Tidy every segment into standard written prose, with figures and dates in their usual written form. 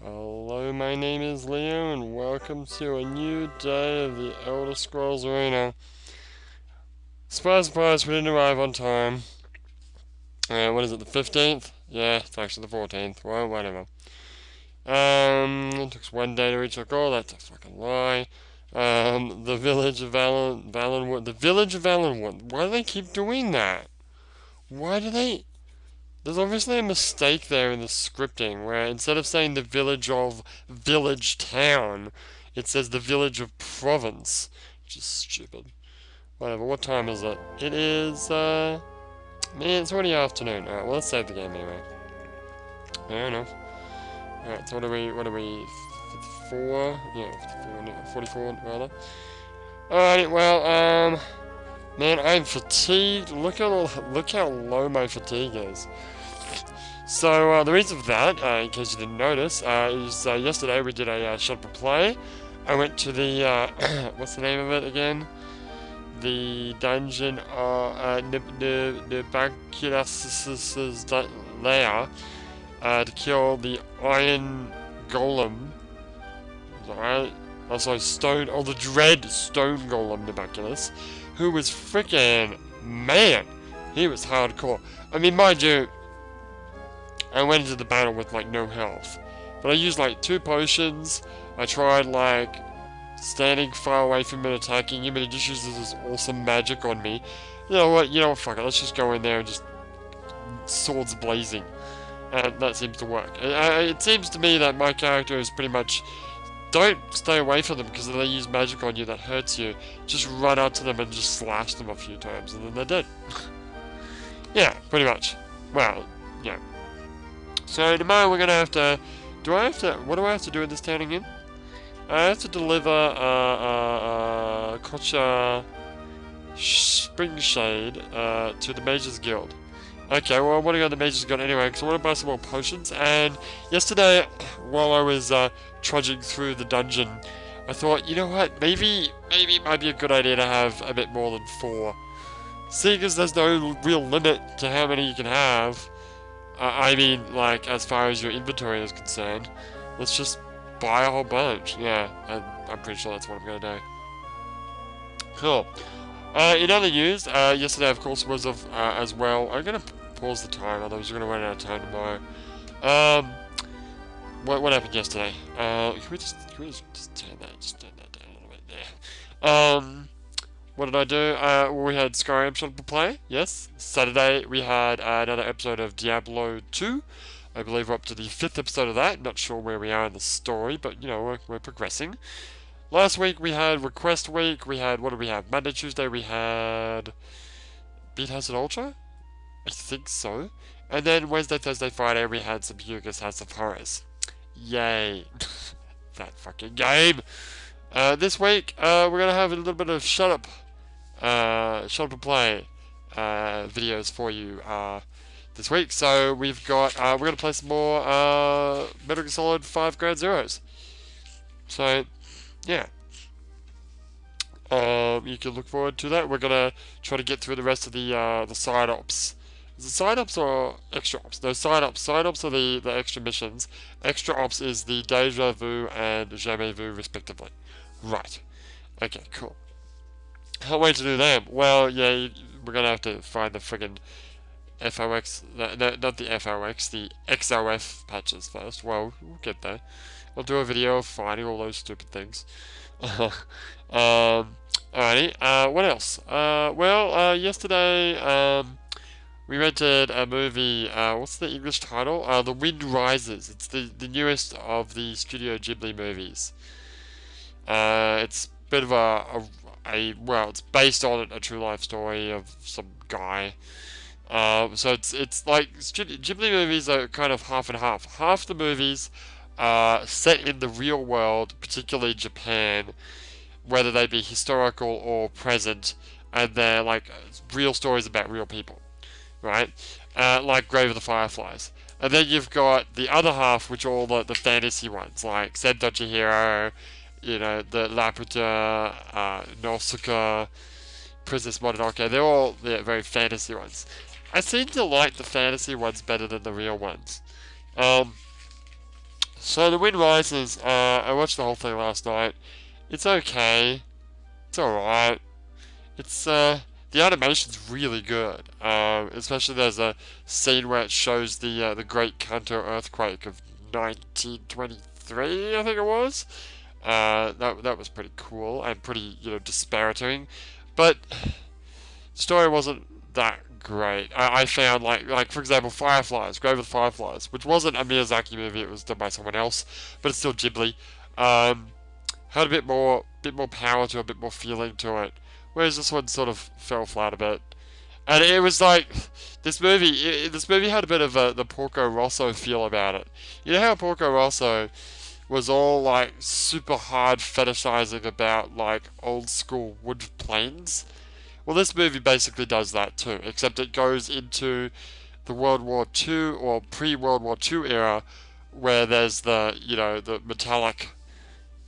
Hello, my name is Leo, and welcome to a new day of the Elder Scrolls Arena. Surprise, surprise, we didn't arrive on time. What is it, the 15th? Yeah, it's actually the 14th. Well, whatever. It took us 1 day to reach our goal. That's a fucking lie. The village of Valenwood. The village of Valenwood. Why do they keep doing that? Why do they... There's obviously a mistake there in the scripting where instead of saying the village of village town, it says the village of province, which is stupid. Whatever, what time is it? It is, man, it's already afternoon. Alright, well, let's save the game anyway. Fair enough. Alright, so what are we, 54? Yeah, 44, rather. Alright, well, man, I'm fatigued. Look how low my fatigue is. So, the reason for that, in case you didn't notice, is yesterday we did a shot play. I went to the, what's the name of it again? The dungeon of Nebaculus's lair to kill the Iron Golem. Alright? Also, the Dread Stone Golem Nebaculus, who was freaking, man, he was hardcore. I mean, mind you, I went into the battle with like no health, but I used like 2 potions. I tried like standing far away from him and attacking him, and he just uses this awesome magic on me. You know what, fuck it, let's just go in there and just swords blazing. And that seems to work. It seems to me that my character is pretty much, don't stay away from them because if they use magic on you that hurts you, just run up to them and just slash them a few times and then they're dead. Yeah, pretty much. Well, yeah. So tomorrow we're gonna have to, what do I have to do in this town again? I have to deliver Kocha Spring Shade to the Mages Guild. Okay, well, I want to go to the Mages Guild anyway, because I want to buy some more potions, and yesterday, while I was trudging through the dungeon, I thought, you know what, maybe it might be a good idea to have a bit more than 4. Seeing as there's no real limit to how many you can have, I mean, like, as far as your inventory is concerned, let's just buy a whole bunch. Yeah, I'm pretty sure that's what I'm going to do. Cool. In other news, yesterday, of course, was as well. I'm going to pause the time, otherwise we're going to run out of time tomorrow. What happened yesterday? Can we just turn that down a little bit there. What did I do? Well, we had Skyrim shot to play, yes. Saturday, we had another episode of Diablo 2. I believe we're up to the 5th episode of that. Not sure where we are in the story, but, you know, we're progressing. Last week, we had Request Week. We had, what did we have? Monday, Tuesday, we had Beat House and Ultra? I think so. And then Wednesday, Thursday, Friday, we had some Yuga's House of Horrors. Yay. That fucking game. This week, we're going to have a little bit of Shut Up and Play videos for you this week. So we've got, we're going to play some more Metal Gear Solid 5 Ground Zeroes. So, yeah. You can look forward to that. We're going to try to get through the rest of the side ops. Is it side ops or extra ops? No, side ops. Side ops are the extra missions. Extra ops is the Deja Vu and Jamais Vu, respectively. Right. Okay, cool. Can't wait to do them. Well, yeah, we're gonna have to find the friggin' FOX, no, not the FOX, the XOF patches first. Well, we'll get there. I'll do a video of finding all those stupid things. Alrighty, what else? Yesterday, we rented a movie, what's the English title? The Wind Rises. It's the newest of the Studio Ghibli movies. It's a bit of well, it's based on a true life story of some guy. So it's like Ghibli movies are kind of half and half. Half the movies are set in the real world, particularly Japan, whether they be historical or present, and they're like real stories about real people, right? Like Grave of the Fireflies. And then you've got the other half, which are all the fantasy ones, like Sento Chihiro, you know, the Laputa, Nausicaa, Princess Mononoke. They're all very fantasy ones. I seem to like the fantasy ones better than the real ones. So The Wind Rises, I watched the whole thing last night. It's okay. It's alright. It's, the animation's really good. Especially there's a scene where it shows the Great Kanto earthquake of 1923, I think it was. That was pretty cool and pretty, disparaging. But the story wasn't that great. I found like for example Fireflies, Grave of the Fireflies, which wasn't a Miyazaki movie, it was done by someone else, but it's still Ghibli. Um, Had a bit more power to it, a bit more feeling to it. Whereas this one sort of fell flat a bit. And it was like this movie had a bit of the Porco Rosso feel about it. You know how Porco Rosso was all like super hard fetishizing about like old school wood planes? Well, this movie basically does that too, except it goes into the World War II or pre-World War II era, where there's the metallic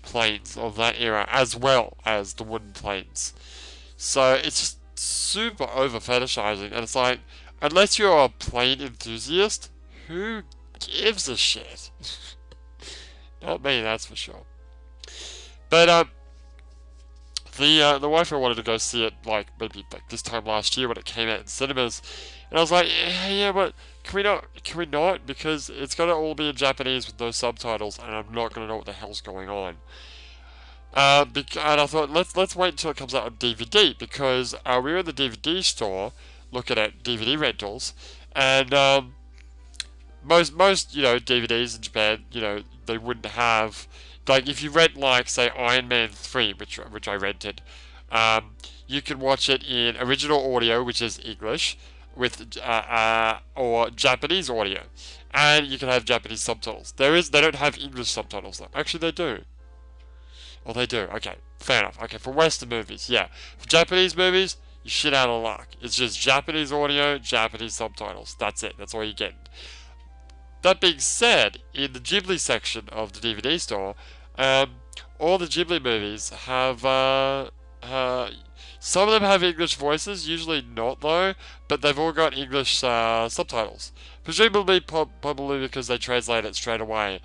planes of that era as well as the wooden planes. So it's just super over fetishizing, and it's like, unless you're a plane enthusiast, who gives a shit? Not me, that's for sure. But the wife wanted to go see it like maybe like this time last year when it came out in cinemas, and I was like, yeah, but can we not? Can we not? Because it's gonna all be in Japanese with no subtitles, and I'm not gonna know what the hell's going on. And I thought let's wait until it comes out on DVD, because we were in the DVD store looking at DVD rentals, and most DVDs in Japan, they wouldn't have, like, if you rent like say Iron Man 3, which I rented, you can watch it in original audio, which is English, with or Japanese audio, and you can have Japanese subtitles. They don't have English subtitles though. Actually, they do. Oh, they do. Okay, fair enough. Okay, for Western movies, yeah. For Japanese movies, you shit out of luck. It's just Japanese audio, Japanese subtitles. That's it. That's all you get. That being said, in the Ghibli section of the DVD store, all the Ghibli movies have, some of them have English voices, usually not though, but they've all got English subtitles. Presumably, probably because they translate it straight away,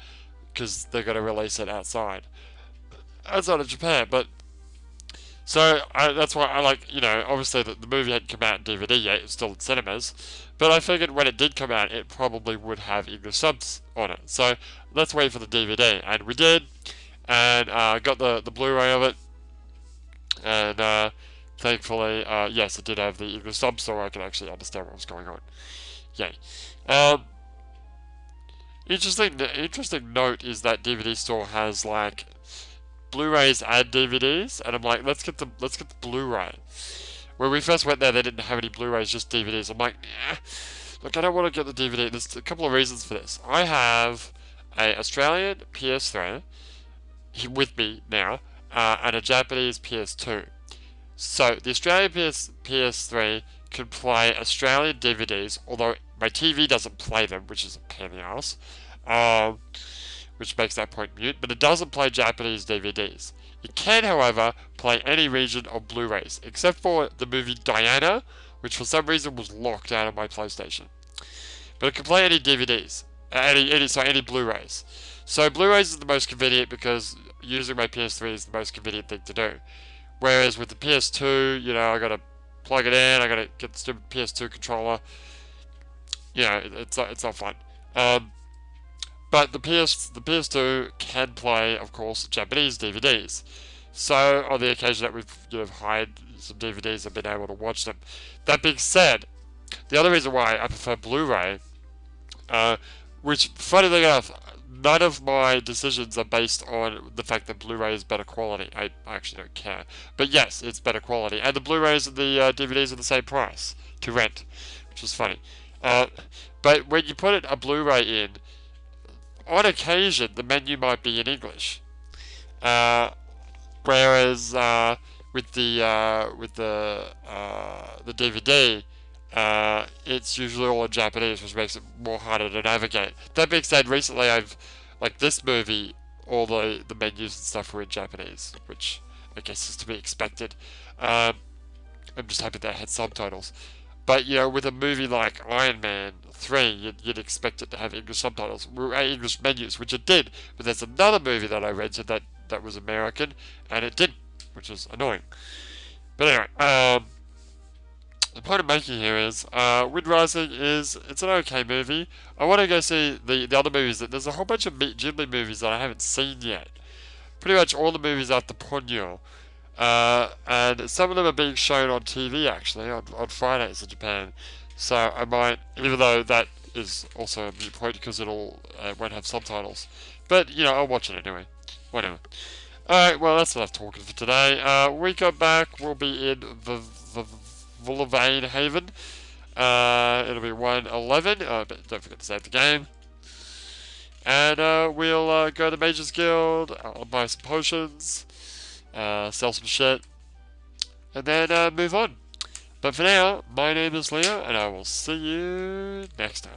because they're going to release it outside of Japan. But so that's why I like, obviously the movie hadn't come out in DVD yet, it was still in cinemas, but I figured when it did come out, it probably would have English subs on it. So let's wait for the DVD, and we did, and got the Blu-ray of it, and thankfully, yes, it did have the English subs, so I could actually understand what was going on. Yay. Interesting note is that DVD store has like Blu-rays and DVDs, and I'm like, let's get the Blu-ray. When we first went there, they didn't have any Blu-rays, just DVDs. I'm like, nah, look, I don't want to get the DVD. There's a couple of reasons for this. I have a Australian PS3 with me now, and a Japanese PS2. So the Australian PS3 can play Australian DVDs, although my TV doesn't play them, which is a pain in the ass. Which makes that point mute, but it doesn't play Japanese DVDs. It can, however, play any region of Blu-rays, except for the movie Diana, which for some reason was locked out of my PlayStation. But it can play any DVDs, any Blu-rays. So Blu-rays is the most convenient because using my PS3 is the most convenient thing to do. Whereas with the PS2, I gotta plug it in, I gotta get the stupid PS2 controller. It's not fun. But the PS2 can play, of course, Japanese DVDs. So on the occasion that we've hired some DVDs and been able to watch them. That being said, the other reason why I prefer Blu-ray, which funnily enough, none of my decisions are based on the fact that Blu-ray is better quality. I actually don't care. But yes, it's better quality. And the Blu-rays and the DVDs are the same price to rent, which is funny. But when you put a Blu-ray in, on occasion, the menu might be in English, whereas with the DVD, it's usually all in Japanese, which makes it more harder to navigate. That being said, recently like this movie, all the menus and stuff were in Japanese, which I guess is to be expected. I'm just happy that I had subtitles. But, you know, with a movie like Iron Man 3, you'd expect it to have English subtitles, English menus, which it did. But there's another movie that I rented that was American, and it didn't, which is annoying. But anyway, the point I'm making here is, Wind Rising it's an okay movie. I want to go see the other movies. There's a whole bunch of Ghibli movies that I haven't seen yet. Pretty much all the movies after Ponyo. And some of them are being shown on TV actually, on Fridays in Japan. So I might, even though that is also a moot point because it'll won't have subtitles. But, you know, I'll watch it anyway. Whatever. Alright, well, that's enough talking for today. When we come back, we'll be in the Vulvane Haven. It'll be 111, but don't forget to save the game. And we'll go to Mages Guild, buy some potions, sell some shit, and then move on. But for now, my name is Leo, and I will see you next time.